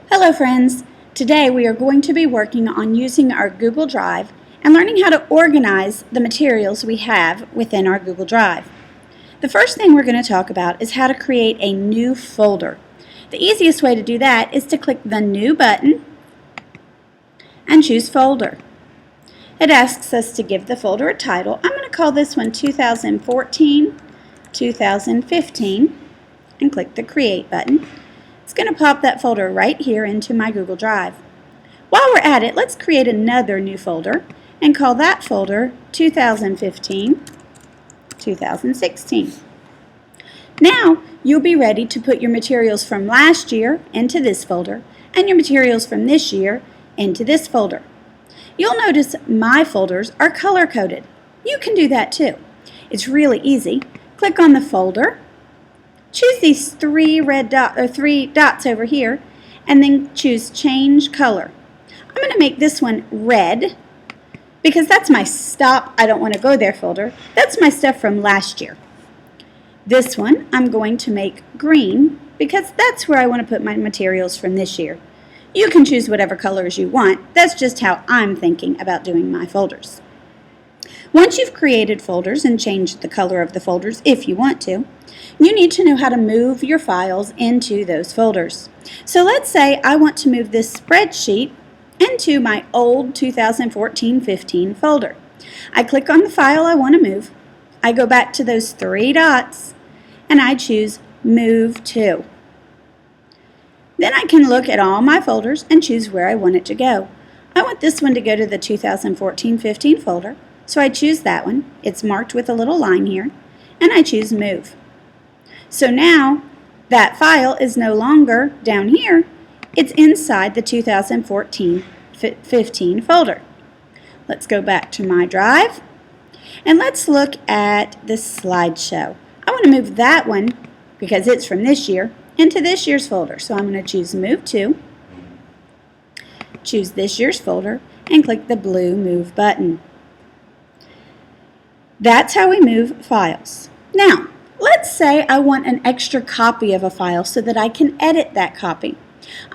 Hello friends! Today we are going to be working on using our Google Drive and learning how to organize the materials we have within our Google Drive. The first thing we're going to talk about is how to create a new folder. The easiest way to do that is to click the New button and choose Folder. It asks us to give the folder a title. I'm going to call this one 2014-2015 and click the Create button. It's going to pop that folder right here into my Google Drive. While we're at it, let's create another new folder and call that folder 2015-2016. Now you'll be ready to put your materials from last year into this folder and your materials from this year into this folder. You'll notice my folders are color-coded. You can do that too. It's really easy. Click on the folder. Choose these three dots over here and then choose Change Color. I'm going to make this one red because that's my Stop, I Don't Want to Go There folder. That's my stuff from last year. This one I'm going to make green because that's where I want to put my materials from this year. You can choose whatever colors you want. That's just how I'm thinking about doing my folders. Once you've created folders and changed the color of the folders if you want to, you need to know how to move your files into those folders. So let's say I want to move this spreadsheet into my old 2014-15 folder. I click on the file I want to move, I go back to those three dots, and I choose Move To. Then I can look at all my folders and choose where I want it to go. I want this one to go to the 2014-15 folder, so I choose that one. It's marked with a little line here, and I choose Move. So now that file is no longer down here, it's inside the 2014-15 folder. Let's go back to my drive and let's look at the slideshow. I want to move that one, because it's from this year, into this year's folder. So I'm going to choose Move To, choose this year's folder, and click the blue Move button. That's how we move files. Now, let's say I want an extra copy of a file so that I can edit that copy.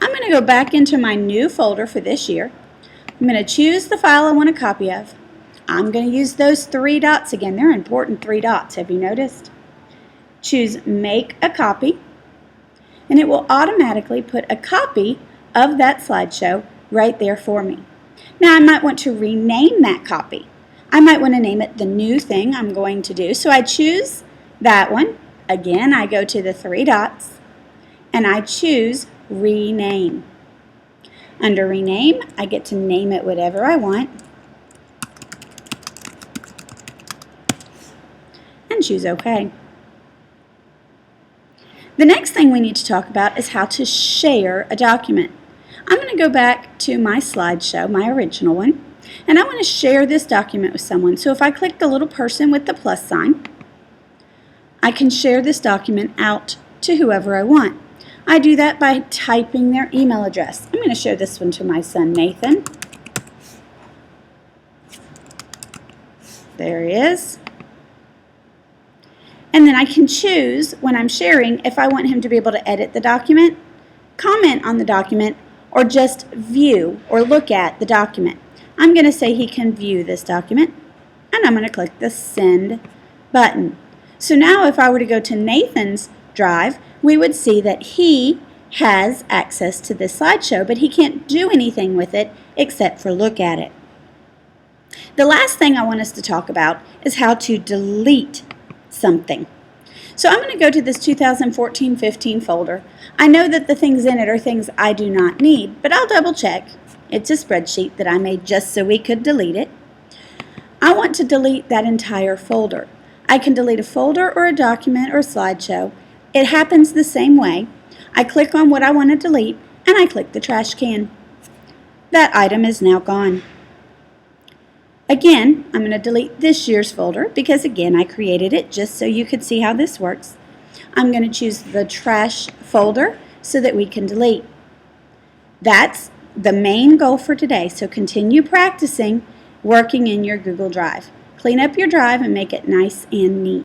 I'm going to go back into my new folder for this year. I'm going to choose the file I want a copy of. I'm going to use those three dots again. They're important three dots. Have you noticed? Choose Make a Copy, and it will automatically put a copy of that slideshow right there for me. Now I might want to rename that copy. I might want to name it the new thing I'm going to do. So I choose that one. Again, I go to the three dots and I choose Rename. Under Rename, I get to name it whatever I want and choose OK. The next thing we need to talk about is how to share a document. I'm going to go back to my slideshow, my original one, and I want to share this document with someone. So if I click the little person with the plus sign, I can share this document out to whoever I want. I do that by typing their email address. I'm going to show this one to my son Nathan. There he is. And then I can choose when I'm sharing if I want him to be able to edit the document, comment on the document, or just view or look at the document. I'm going to say he can view this document, and I'm going to click the Send button. So now if I were to go to Nathan's drive, we would see that he has access to this slideshow, but he can't do anything with it except for look at it. The last thing I want us to talk about is how to delete something. So I'm going to go to this 2014-15 folder. I know that the things in it are things I do not need, but I'll double check. It's a spreadsheet that I made just so we could delete it. I want to delete that entire folder. I can delete a folder or a document or a slideshow. It happens the same way. I click on what I want to delete and I click the trash can. That item is now gone. Again, I'm going to delete this year's folder because again I created it just so you could see how this works. I'm going to choose the trash folder so that we can delete. That's the main goal for today, so continue practicing working in your Google Drive. Clean up your drive and make it nice and neat.